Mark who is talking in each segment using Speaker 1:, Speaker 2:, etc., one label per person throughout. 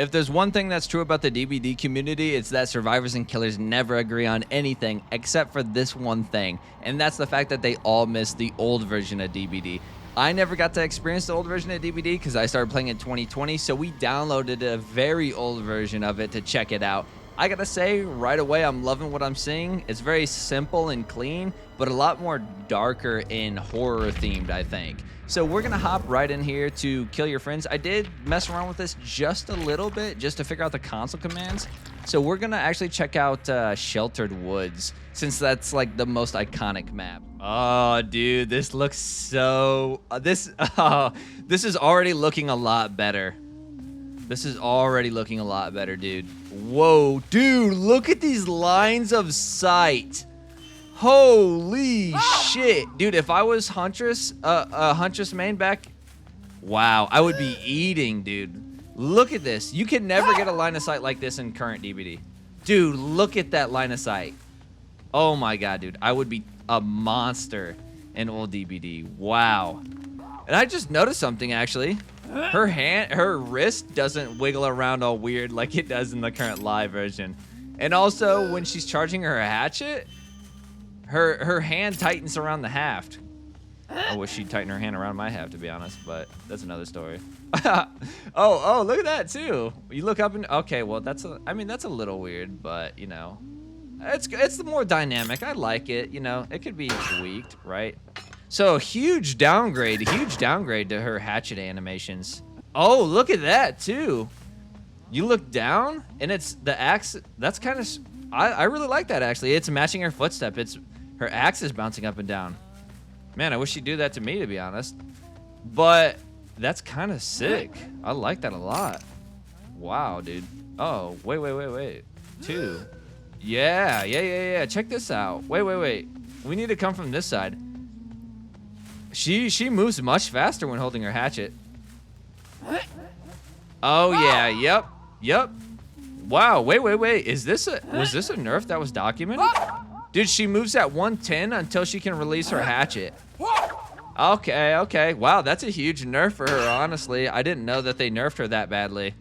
Speaker 1: If there's one thing that's true about the DBD community, it's that survivors and killers never agree on anything except for this one thing, and that's the fact that they all miss the old version of DBD. I never got to experience the old version of DBD because I started playing in 2020, so we downloaded a very old version of it to check it out. I gotta say, right away, I'm loving what I'm seeing. It's very simple and clean, but a lot more darker and horror themed, I think. So we're gonna hop right in here to kill your friends. I did mess around with this just a little bit just to figure out the console commands. So we're gonna actually check out Sheltered Woods, since that's like the most iconic map. Oh, dude, this looks so... this is already looking a lot better. This is already looking a lot better, dude. Whoa, dude, look at these lines of sight. Holy shit. Dude, if I was Huntress, Huntress main back, wow, I would be eating, dude. Look at this. You can never get a line of sight like this in current DBD. Dude, look at that line of sight. Oh my god, dude. I would be a monster in old DBD. Wow. And I just noticed something, actually. Her wrist doesn't wiggle around all weird like it does in the current live version. And also, when she's charging her hatchet, her hand tightens around the haft. I wish she'd tighten her hand around my haft, to be honest, but that's another story. oh, look at that too. You look up and okay, well that's a little weird, but you know, it's the more dynamic. I like it. You know, it could be tweaked, right? So huge downgrade to her hatchet animations. Oh, look at that too. You look down and it's the axe. That's kind of, I really like that actually. It's matching her footstep. Her axe is bouncing up and down. Man, I wish she'd do that to me, to be honest. But that's kind of sick. I like that a lot. Wow, dude. Oh, wait. Two. Yeah. Check this out. Wait. We need to come from this side. She moves much faster when holding her hatchet. Oh yeah, yep. Wow, wait. Was this a nerf that was documented? Dude, she moves at 110 until she can release her hatchet. Okay. Wow, that's a huge nerf for her, honestly. I didn't know that they nerfed her that badly.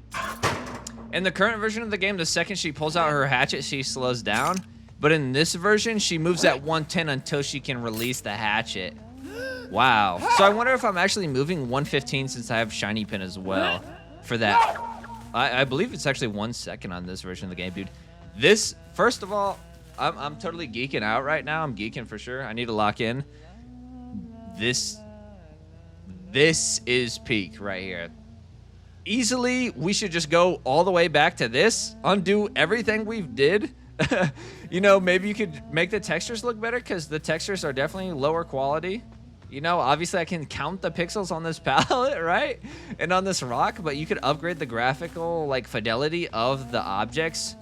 Speaker 1: In the current version of the game, the second she pulls out her hatchet, she slows down. But in this version, she moves at 110 until she can release the hatchet. Wow. So I wonder if I'm actually moving 115 since I have Shiny Pin as well for that. I believe it's actually 1 second on this version of the game, dude. This, first of all, I'm totally geeking out right now. I'm geeking for sure. I need to lock in. This is peak right here. Easily, we should just go all the way back to this, undo everything we've did. You know, maybe you could make the textures look better because the textures are definitely lower quality. You know, obviously I can count the pixels on this palette, right? And on this rock, but you could upgrade the graphical like fidelity of the objects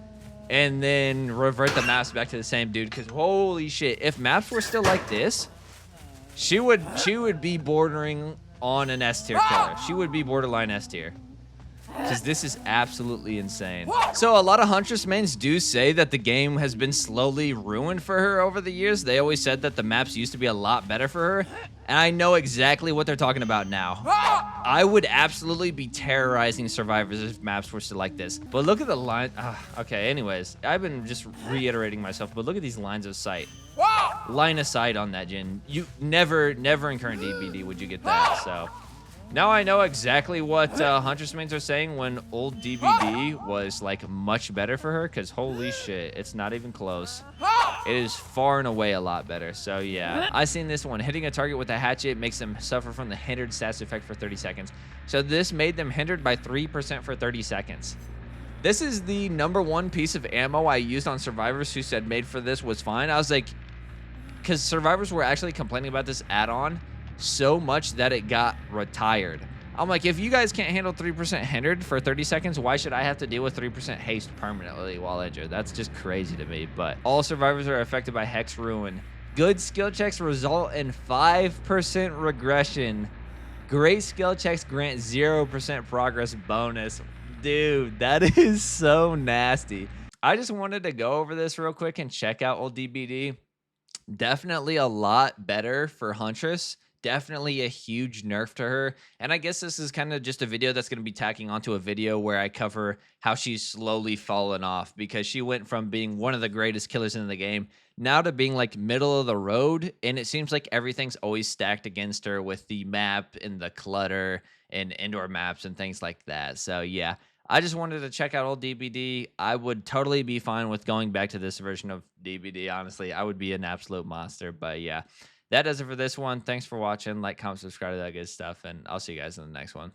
Speaker 1: and then revert the maps back to the same, dude. Because holy shit, if maps were still like this, she would be bordering on an S tier killer. She would be borderline S tier. Because this is absolutely insane. So a lot of Huntress mains do say that the game has been slowly ruined for her over the years. They always said that the maps used to be a lot better for her. And I know exactly what they're talking about now. I would absolutely be terrorizing survivors if maps were still like this. But look at the line. Okay, anyways. I've been just reiterating myself, but look at these lines of sight. Line of sight on that, Jin. You never in current DBD would you get that, so... Now I know exactly what Huntress mains are saying when old DBD was like much better for her, because holy shit, it's not even close. It is far and away a lot better. So yeah, I seen this one. Hitting a target with a hatchet makes them suffer from the hindered status effect for 30 seconds. So this made them hindered by 3% for 30 seconds. This is the #1 piece of ammo I used on survivors who said made for this was fine. I was like, because survivors were actually complaining about this add-on so much that it got retired. I'm like, if you guys can't handle 3% hindered for 30 seconds, why should I have to deal with 3% haste permanently while injured? That's just crazy to me. But all survivors are affected by Hex Ruin. Good skill checks result in 5% regression. Great skill checks grant 0% progress bonus. Dude, that is so nasty. I just wanted to go over this real quick and check out old DBD. Definitely a lot better for Huntress. definitely a huge nerf to her. And I guess this is kind of just a video that's going to be tacking onto a video where I cover how she's slowly fallen off because she went from being one of the greatest killers in the game now to being like middle of the road. And it seems like everything's always stacked against her with the map and the clutter and indoor maps and things like that. So, yeah. I just wanted to check out old DBD. I would totally be fine with going back to this version of DBD. Honestly, I would be an absolute monster. But yeah, that does it for this one. Thanks for watching. Like, comment, subscribe to that good stuff, and I'll see you guys in the next one.